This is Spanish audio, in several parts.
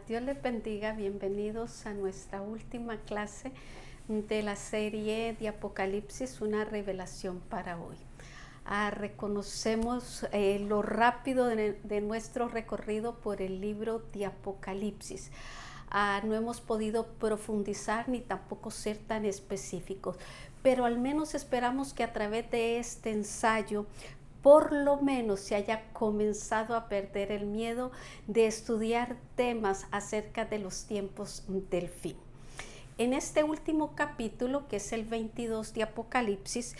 Dios les bendiga, bienvenidos a nuestra última clase de la serie de Apocalipsis, una revelación para hoy. Reconocemos lo rápido de nuestro recorrido por el libro de Apocalipsis. No hemos podido profundizar ni tampoco ser tan específicos, pero al menos esperamos que a través de este ensayo por lo menos se haya comenzado a perder el miedo de estudiar temas acerca de los tiempos del fin. En este último capítulo, que es el 22 de Apocalipsis,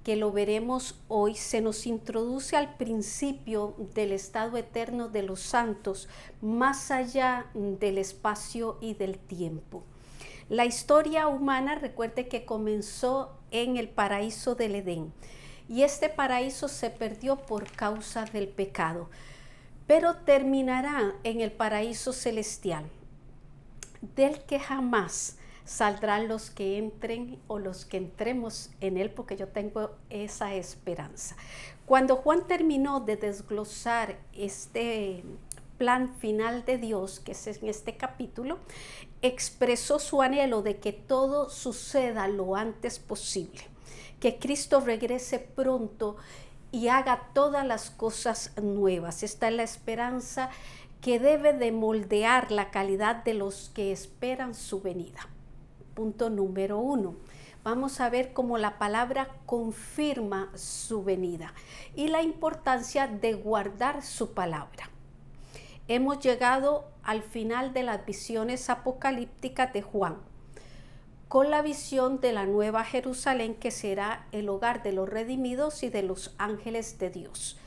que lo veremos hoy, se nos introduce al principio del estado eterno de los santos, más allá del espacio y del tiempo. La historia humana, recuerde que comenzó en el paraíso del Edén. Y este paraíso se perdió por causa del pecado, pero terminará en el paraíso celestial, del que jamás saldrán los que entren o los que entremos en él, porque yo tengo esa esperanza. Cuando Juan terminó de desglosar este plan final de Dios, que es en este capítulo, expresó su anhelo de que todo suceda lo antes posible, que Cristo regrese pronto y haga todas las cosas nuevas. Esta es la esperanza que debe de moldear la calidad de los que esperan su venida. Punto número 1. Vamos a ver cómo la palabra confirma su venida y la importancia de guardar su palabra. Hemos llegado al final de las visiones apocalípticas de Juan, con la visión de la Nueva Jerusalén, que será el hogar de los redimidos y de los ángeles de Dios.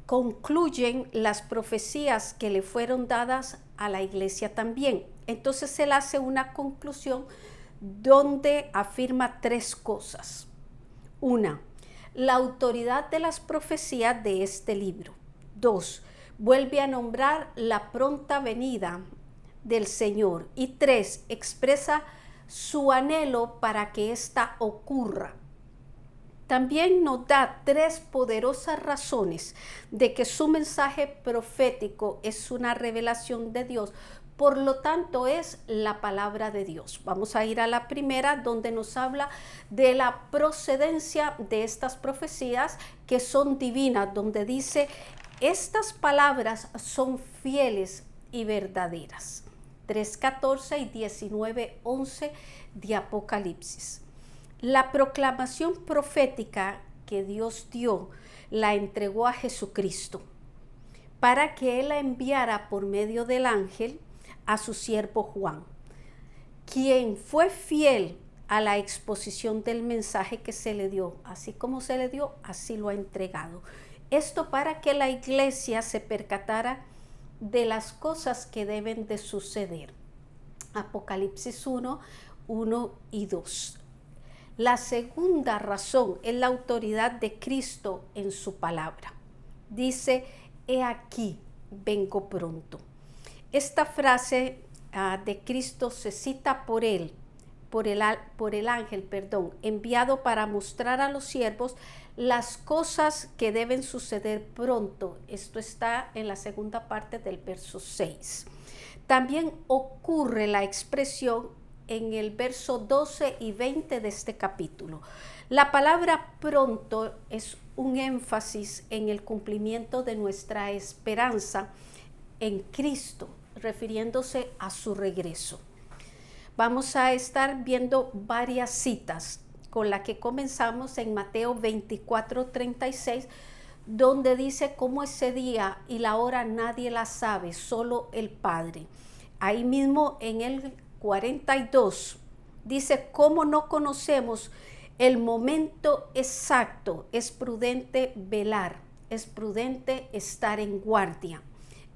Concluyen las profecías que le fueron dadas a la iglesia también. Entonces él hace una conclusión donde afirma tres cosas. Una, la autoridad de las profecías de este libro. Dos, vuelve a nombrar la pronta venida del Señor. Y tres, expresa su anhelo para que ésta ocurra. También nos da tres poderosas razones de que su mensaje profético es una revelación de Dios, por lo tanto es la palabra de Dios. Vamos a ir a la primera, donde nos habla de la procedencia de estas profecías que son divinas, donde dice: estas palabras son fieles y verdaderas. 3:14 y 19:11 de Apocalipsis. La proclamación profética que Dios dio la entregó a Jesucristo para que Él la enviara por medio del ángel a su siervo Juan, quien fue fiel a la exposición del mensaje que se le dio. Así como se le dio, así lo ha entregado. Esto para que la iglesia se percatara de las cosas que deben de suceder. Apocalipsis 1 y 2. La segunda razón es la autoridad de Cristo en su palabra. Dice: he aquí, vengo pronto. Esta frase de Cristo se cita por el ángel, enviado para mostrar a los siervos las cosas que deben suceder pronto. Esto está en la segunda parte del verso 6. También ocurre la expresión en el verso 12 y 20 de este capítulo. La palabra pronto es un énfasis en el cumplimiento de nuestra esperanza en Cristo, refiriéndose a su regreso. Vamos a estar viendo varias citas, con la que comenzamos en Mateo 24:36, donde dice cómo ese día y la hora nadie la sabe, solo el Padre. Ahí mismo en el 42 dice: cómo no conocemos el momento exacto, es prudente velar, es prudente estar en guardia.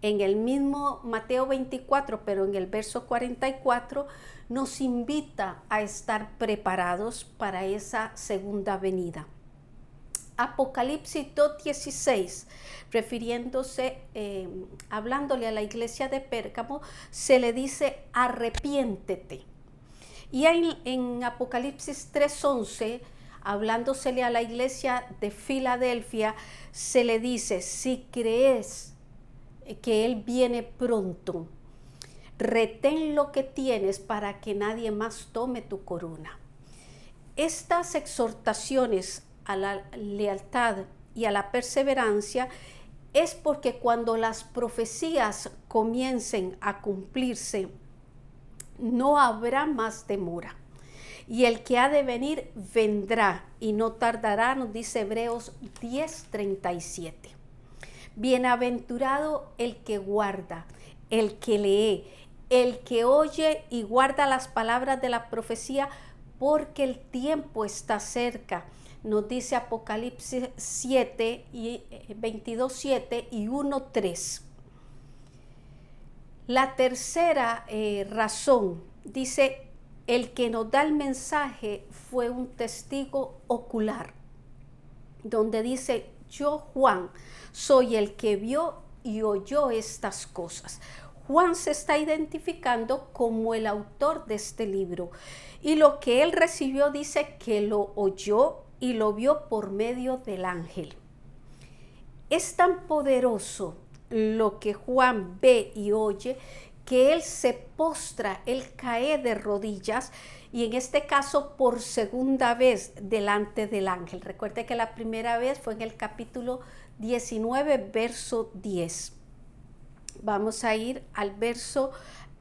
En el mismo Mateo 24, pero en el verso 44, nos invita a estar preparados para esa segunda venida. Apocalipsis 2:16, refiriéndose, hablándole a la iglesia de Pérgamo, se le dice: arrepiéntete. Y en Apocalipsis 3:11, hablándosele a la iglesia de Filadelfia, se le dice: si crees que Él viene pronto, retén lo que tienes para que nadie más tome tu corona. Estas exhortaciones a la lealtad y a la perseverancia es porque cuando las profecías comiencen a cumplirse, no habrá más demora. Y el que ha de venir vendrá y no tardará, nos dice Hebreos 10:37. Bienaventurado el que guarda, el que lee, el que oye y guarda las palabras de la profecía, porque el tiempo está cerca. Nos dice Apocalipsis 22:7 y 1:3. La tercera razón dice, el que nos da el mensaje fue un testigo ocular, donde dice, yo Juan soy el que vio y oyó estas cosas. Juan se está identificando como el autor de este libro y lo que él recibió dice que lo oyó y lo vio por medio del ángel. Es tan poderoso lo que Juan ve y oye que él se postra, él cae de rodillas y en este caso por segunda vez delante del ángel. Recuerde que la primera vez fue en el capítulo 19, verso 10. Vamos a ir al verso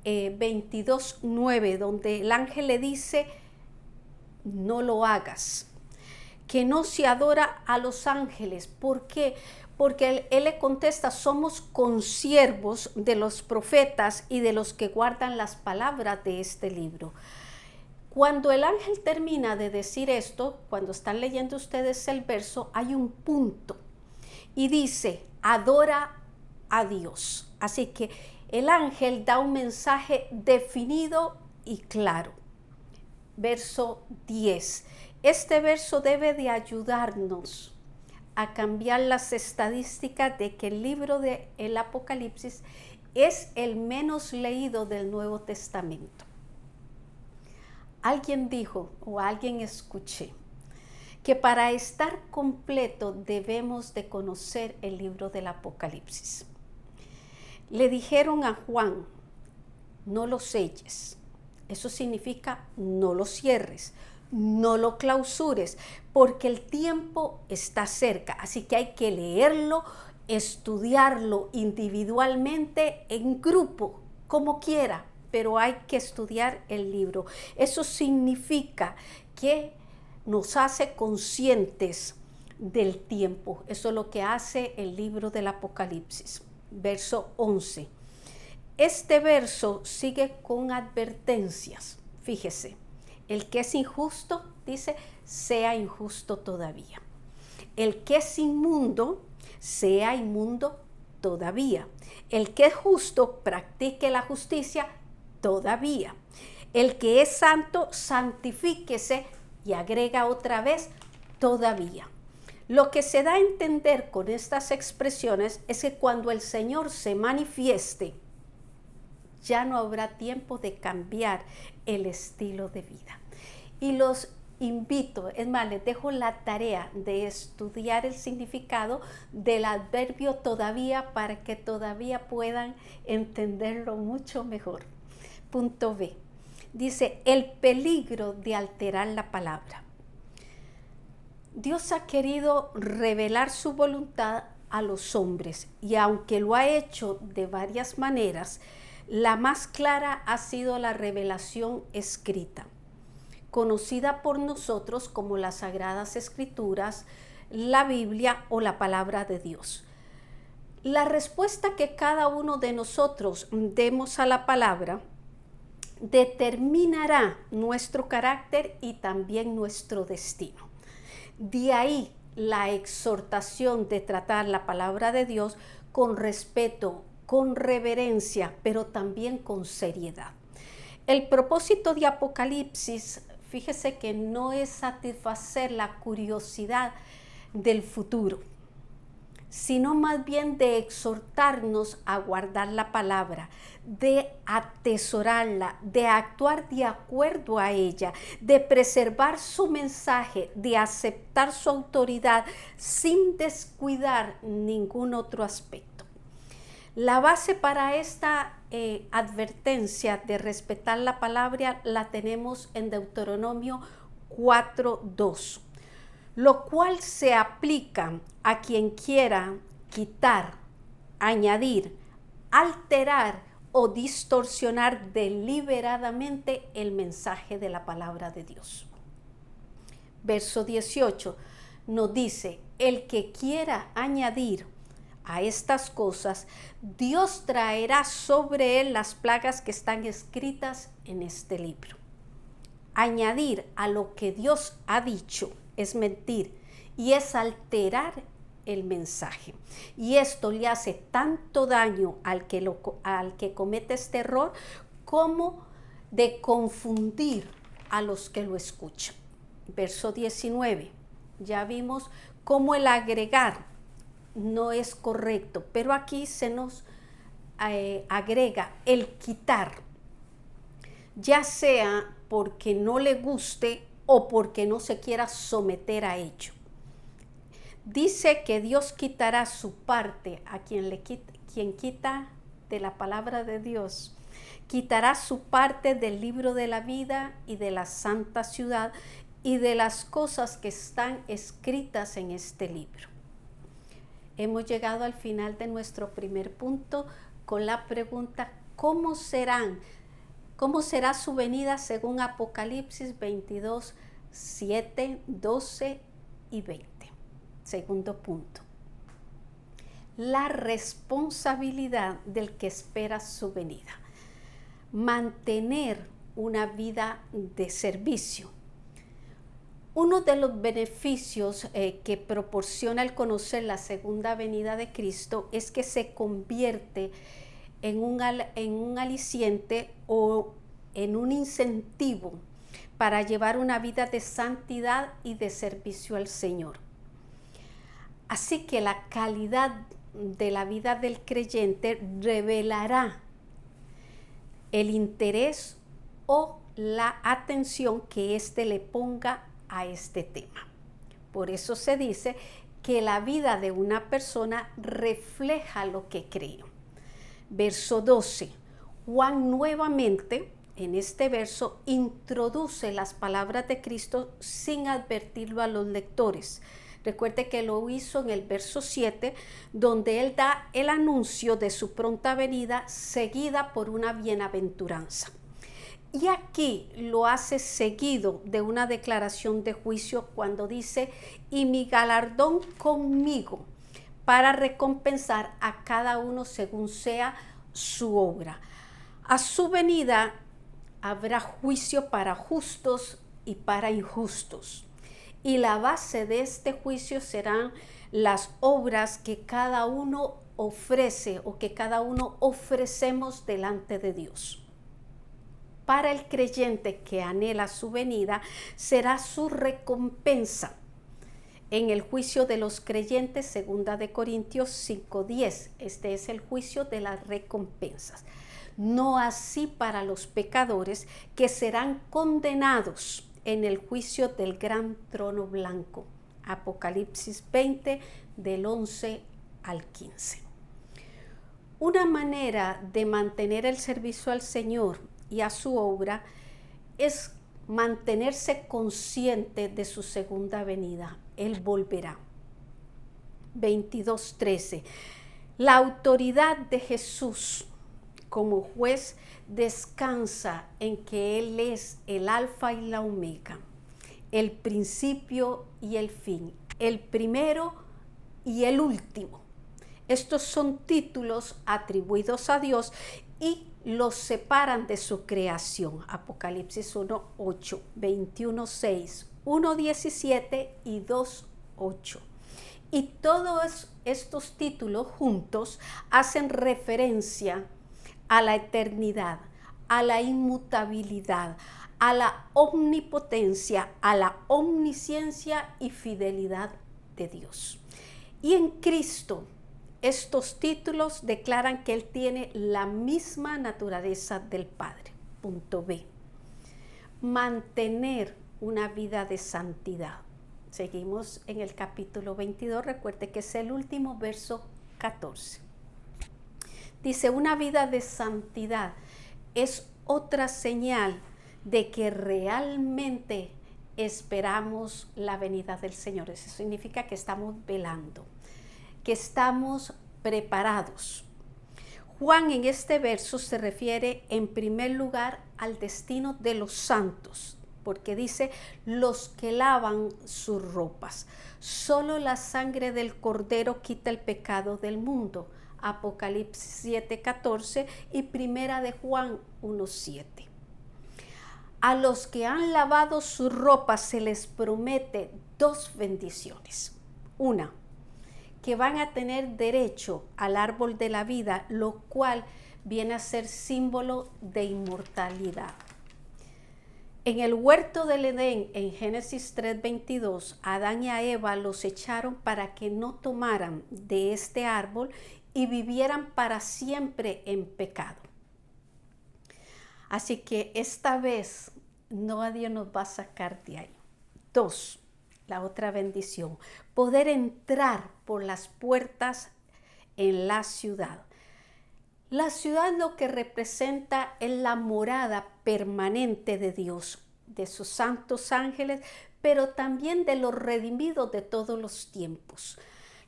22:9, donde el ángel le dice, no lo hagas, que no se adora a los ángeles. ¿Por qué? Porque él le contesta, somos consiervos de los profetas y de los que guardan las palabras de este libro. Cuando el ángel termina de decir esto, cuando están leyendo ustedes el verso, hay un punto y dice, adora a Dios. Así que el ángel da un mensaje definido y claro. Verso 10. Este verso debe de ayudarnos a cambiar las estadísticas de que el libro del Apocalipsis es el menos leído del Nuevo Testamento. Alguien dijo, o alguien escuché, que para estar completo debemos de conocer el libro del Apocalipsis. Le dijeron a Juan, no lo selles. Eso significa no lo cierres, no lo clausures, porque el tiempo está cerca. Así que hay que leerlo, estudiarlo individualmente, en grupo, como quiera, pero hay que estudiar el libro. Eso significa que nos hace conscientes del tiempo. Eso es lo que hace el libro del Apocalipsis. Verso 11. Este verso sigue con advertencias. Fíjese, el que es injusto, dice, sea injusto todavía. El que es inmundo, sea inmundo todavía. El que es justo, practique la justicia todavía. El que es santo, santifíquese, y agrega otra vez, todavía. Lo que se da a entender con estas expresiones es que cuando el Señor se manifieste, ya no habrá tiempo de cambiar el estilo de vida. Y los invito, es más, les dejo la tarea de estudiar el significado del adverbio todavía para que todavía puedan entenderlo mucho mejor. Punto B. Dice, el peligro de alterar la palabra. Dios ha querido revelar su voluntad a los hombres y aunque lo ha hecho de varias maneras, la más clara ha sido la revelación escrita, conocida por nosotros como las Sagradas Escrituras, la Biblia o la Palabra de Dios. La respuesta que cada uno de nosotros demos a la palabra determinará nuestro carácter y también nuestro destino. De ahí la exhortación de tratar la palabra de Dios con respeto, con reverencia, pero también con seriedad. El propósito de Apocalipsis, fíjese que no es satisfacer la curiosidad del futuro, sino más bien de exhortarnos a guardar la palabra, de atesorarla, de actuar de acuerdo a ella, de preservar su mensaje, de aceptar su autoridad sin descuidar ningún otro aspecto. La base para esta advertencia de respetar la palabra la tenemos en Deuteronomio 4:2, lo cual se aplica a quien quiera quitar, añadir, alterar o distorsionar deliberadamente el mensaje de la palabra de Dios. Verso 18 nos dice, el que quiera añadir a estas cosas, Dios traerá sobre él las plagas que están escritas en este libro. Añadir a lo que Dios ha dicho es mentir y es alterar el mensaje. Y esto le hace tanto daño al que comete este error como de confundir a los que lo escuchan. Verso 19. Ya vimos cómo el agregar no es correcto, pero aquí se nos agrega el quitar, ya sea porque no le guste o porque no se quiera someter a ello. Dice que Dios quitará su parte a quien quita de la palabra de Dios. Quitará su parte del libro de la vida y de la santa ciudad y de las cosas que están escritas en este libro. Hemos llegado al final de nuestro primer punto con la pregunta, ¿cómo será su venida según Apocalipsis 22, 7, 12 y 20? Segundo punto, la responsabilidad del que espera su venida. Mantener una vida de servicio. Uno de los beneficios que proporciona el conocer la segunda venida de Cristo es que se convierte en un aliciente o en un incentivo para llevar una vida de santidad y de servicio al Señor. Así que la calidad de la vida del creyente revelará el interés o la atención que éste le ponga a este tema. Por eso se dice que la vida de una persona refleja lo que cree. Verso 12. Juan nuevamente en este verso introduce las palabras de Cristo sin advertirlo a los lectores. Recuerde que lo hizo en el verso 7, donde él da el anuncio de su pronta venida seguida por una bienaventuranza. Y aquí lo hace seguido de una declaración de juicio cuando dice, y mi galardón conmigo para recompensar a cada uno según sea su obra. A su venida habrá juicio para justos y para injustos. Y la base de este juicio serán las obras que cada uno ofrece o que cada uno ofrecemos delante de Dios. Para el creyente que anhela su venida, será su recompensa. En el juicio de los creyentes, 2 de Corintios 5:10, este es el juicio de las recompensas. No así para los pecadores que serán condenados en el juicio del gran trono blanco. Apocalipsis 20, del 11 al 15. Una manera de mantener el servicio al Señor y a su obra es mantenerse consciente de su segunda venida. Él volverá. 22:13. La autoridad de Jesús como juez descansa en que Él es el alfa y la omega, el principio y el fin, el primero y el último. Estos son títulos atribuidos a Dios y los separan de su creación. Apocalipsis 1:8, 21:6, 1:17 y 2:8. Y todos estos títulos juntos hacen referencia a la eternidad, a la inmutabilidad, a la omnipotencia, a la omnisciencia y fidelidad de Dios. Y en Cristo, estos títulos declaran que Él tiene la misma naturaleza del Padre. Punto B. Mantener una vida de santidad. Seguimos en el capítulo 22, recuerde que es el último verso 14. Dice, una vida de santidad es otra señal de que realmente esperamos la venida del Señor. Eso significa que estamos velando, que estamos preparados. Juan en este verso se refiere en primer lugar al destino de los santos, porque dice los que lavan sus ropas. Solo la sangre del Cordero quita el pecado del mundo. Apocalipsis 7:14 y Primera de Juan 1:7. A los que han lavado su ropa se les promete dos bendiciones. Una, que van a tener derecho al árbol de la vida, lo cual viene a ser símbolo de inmortalidad. En el huerto del Edén, en Génesis 3:22, Adán y a Eva los echaron para que no tomaran de este árbol y vivieran para siempre en pecado. Así que esta vez nadie nos va a sacar de ahí. Dos, la otra bendición, poder entrar por las puertas en la ciudad. La ciudad lo que representa es la morada permanente de Dios, de sus santos ángeles, pero también de los redimidos de todos los tiempos.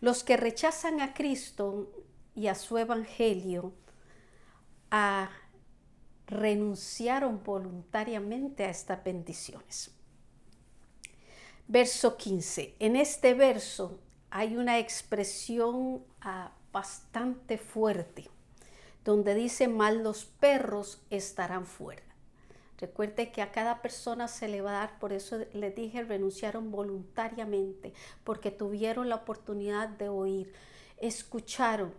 Los que rechazan a Cristo y a su evangelio, renunciaron voluntariamente a estas bendiciones. Verso 15. En este verso hay una expresión bastante fuerte, donde dice, mas los perros estarán fuera. Recuerde que a cada persona se le va a dar, por eso les dije, renunciaron voluntariamente, porque tuvieron la oportunidad de oír, escucharon,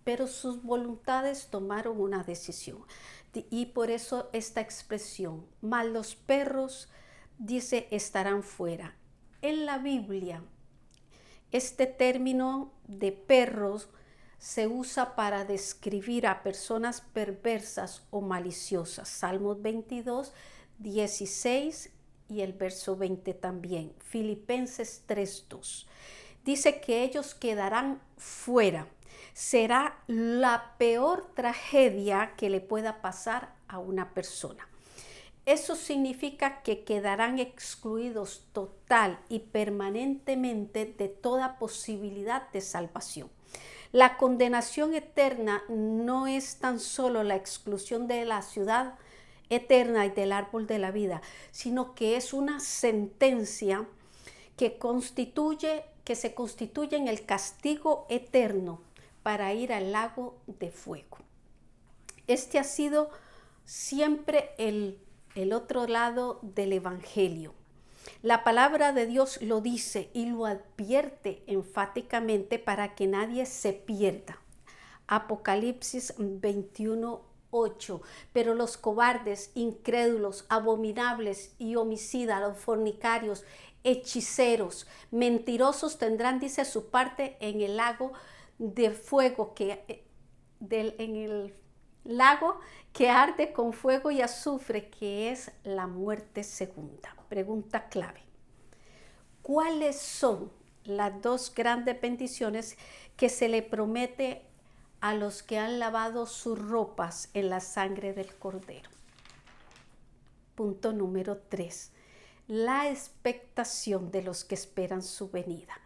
pero sus voluntades tomaron una decisión. Y por eso esta expresión, mas los perros, dice, estarán fuera. En la Biblia, este término de perros se usa para describir a personas perversas o maliciosas. Salmos 22, 16 y el verso 20 también. Filipenses 3:2. Dice que ellos quedarán fuera. Será la peor tragedia que le pueda pasar a una persona. Eso significa que quedarán excluidos total y permanentemente de toda posibilidad de salvación. La condenación eterna no es tan solo la exclusión de la ciudad eterna y del árbol de la vida, sino que es una sentencia que se constituye en el castigo eterno para ir al lago de fuego. Este ha sido siempre el otro lado del evangelio. La palabra de Dios lo dice y lo advierte enfáticamente para que nadie se pierda. Apocalipsis 21:8. Pero los cobardes, incrédulos, abominables y homicidas, los fornicarios, hechiceros, mentirosos tendrán, dice, su parte en el lago de fuego, en el lago que arde con fuego y azufre, que es la muerte segunda. Pregunta clave. ¿Cuáles son las dos grandes bendiciones que se le promete a los que han lavado sus ropas en la sangre del Cordero? Punto número 3. La expectación de los que esperan su venida.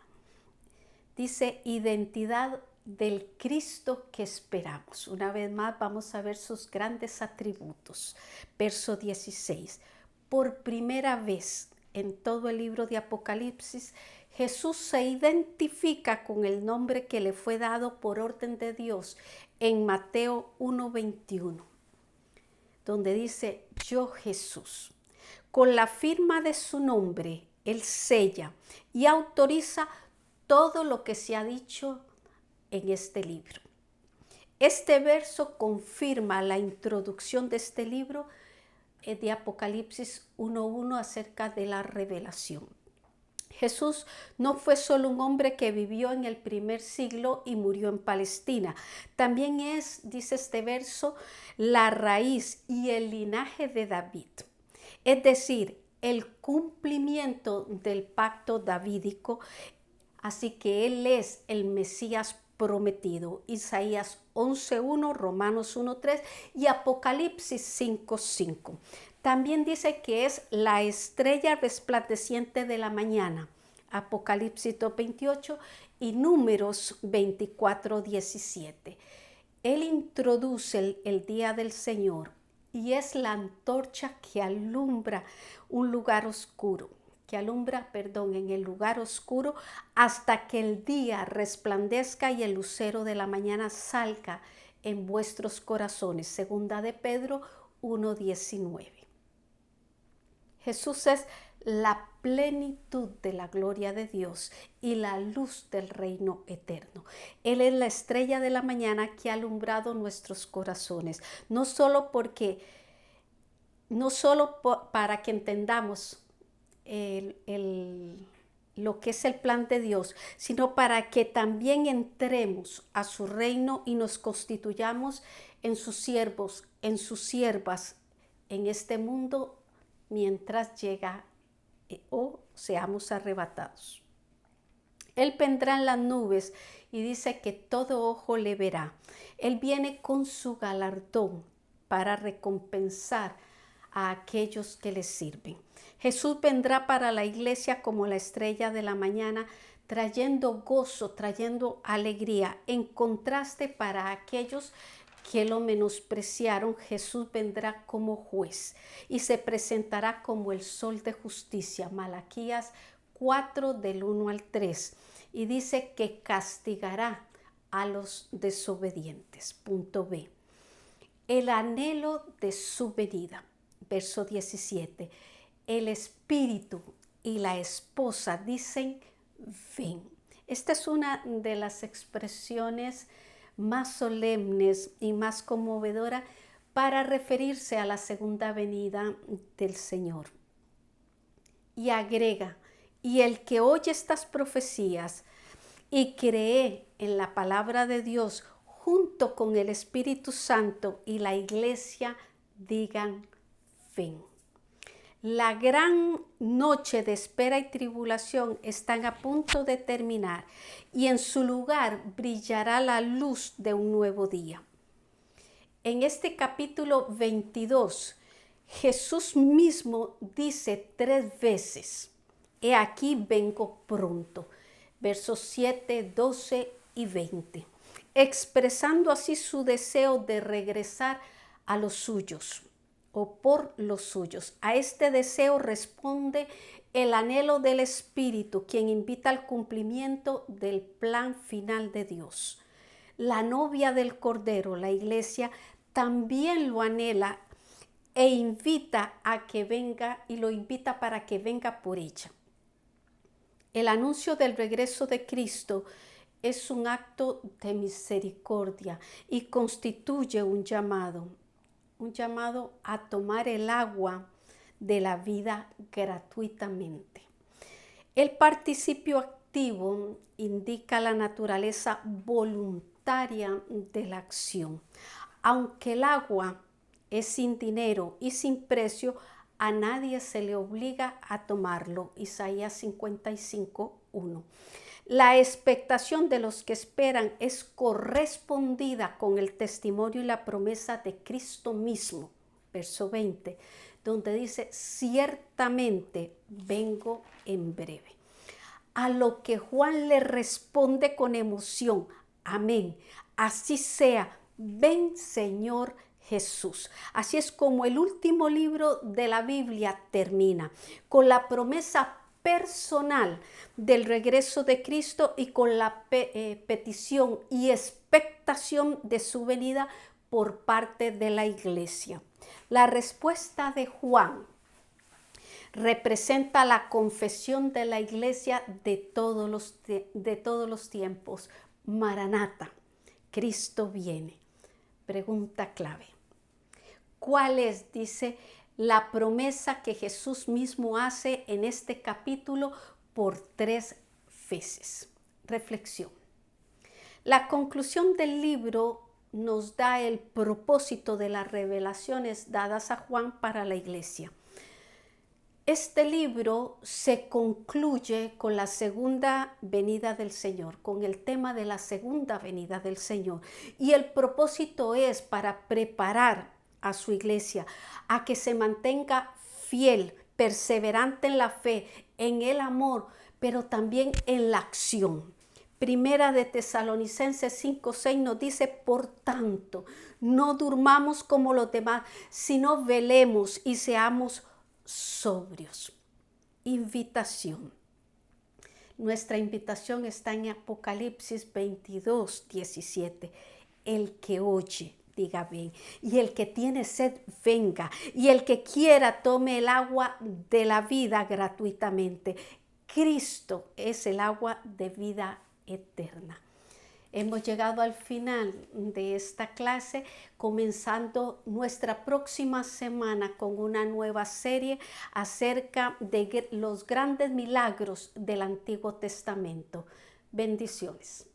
Dice, identidad del Cristo que esperamos. Una vez más vamos a ver sus grandes atributos. Verso 16. Por primera vez en todo el libro de Apocalipsis, Jesús se identifica con el nombre que le fue dado por orden de Dios en Mateo 1:21, donde dice, yo Jesús. Con la firma de su nombre, Él sella y autoriza todo lo que se ha dicho en este libro. Este verso confirma la introducción de este libro de Apocalipsis 1:1 acerca de la revelación. Jesús no fue solo un hombre que vivió en el primer siglo y murió en Palestina. También es, dice este verso, la raíz y el linaje de David. Es decir, el cumplimiento del pacto davídico. Así que Él es el Mesías prometido. Isaías 11:1, Romanos 1:3 y Apocalipsis 5:5. También dice que es la estrella resplandeciente de la mañana. Apocalipsis 2:28 y Números 24:17. Él introduce el día del Señor y es la antorcha que alumbra un lugar oscuro, en el lugar oscuro hasta que el día resplandezca y el lucero de la mañana salga en vuestros corazones. Segunda de Pedro 1:19. Jesús es la plenitud de la gloria de Dios y la luz del reino eterno. Él es la estrella de la mañana que ha alumbrado nuestros corazones, no solo para que entendamos lo que es el plan de Dios, sino para que también entremos a su reino y nos constituyamos en sus siervos, en sus siervas, en este mundo mientras llega o seamos arrebatados. Él vendrá en las nubes y dice que todo ojo le verá. Él viene con su galardón para recompensar a aquellos que le sirven. Jesús vendrá para la iglesia como la estrella de la mañana, trayendo gozo, trayendo alegría. En contraste, para aquellos que lo menospreciaron, Jesús vendrá como juez y se presentará como el sol de justicia. Malaquías 4 del 1 al 3. Y dice que castigará a los desobedientes. Punto B. El anhelo de su venida. Verso 17. El espíritu y la esposa dicen, ven. Esta es una de las expresiones más solemnes y más conmovedora para referirse a la segunda venida del Señor. Y agrega, y el que oye estas profecías y cree en la palabra de Dios junto con el Espíritu Santo y la iglesia, digan, ven. La gran noche de espera y tribulación están a punto de terminar y en su lugar brillará la luz de un nuevo día. En este capítulo 22, Jesús mismo dice 3 veces, he aquí vengo pronto, versos 7, 12 y 20, expresando así su deseo de regresar a los suyos o por los suyos. A este deseo responde el anhelo del Espíritu, quien invita al cumplimiento del plan final de Dios. La novia del Cordero, la iglesia, también lo anhela e invita a que venga y lo invita para que venga por ella. El anuncio del regreso de Cristo es un acto de misericordia y constituye un llamado a tomar el agua de la vida gratuitamente. El participio activo indica la naturaleza voluntaria de la acción. Aunque el agua es sin dinero y sin precio, a nadie se le obliga a tomarlo. Isaías 55:1. La expectación de los que esperan es correspondida con el testimonio y la promesa de Cristo mismo. Verso 20, donde dice, ciertamente vengo en breve. A lo que Juan le responde con emoción, amén, así sea, ven Señor Jesús. Así es como el último libro de la Biblia termina, con la promesa personal del regreso de Cristo y con la petición y expectación de su venida por parte de la iglesia. La respuesta de Juan representa la confesión de la iglesia de todos los tiempos. Maranata, Cristo viene. Pregunta clave. ¿Cuál es, dice, la promesa que Jesús mismo hace en este capítulo por 3 veces? Reflexión. La conclusión del libro nos da el propósito de las revelaciones dadas a Juan para la iglesia. Este libro se concluye con la segunda venida del Señor, con el tema de la segunda venida del Señor. Y el propósito es para preparar a su iglesia a que se mantenga fiel, perseverante en la fe, en el amor, pero también en la acción. Primera de Tesalonicenses 5:6 nos dice: por tanto, no durmamos como los demás, sino velemos y seamos sobrios. Invitación. Nuestra invitación está en Apocalipsis 22:17. El que oye, diga ven. Y el que tiene sed, venga. Y el que quiera, tome el agua de la vida gratuitamente. Cristo es el agua de vida eterna. Hemos llegado al final de esta clase, comenzando nuestra próxima semana con una nueva serie acerca de los grandes milagros del Antiguo Testamento. Bendiciones.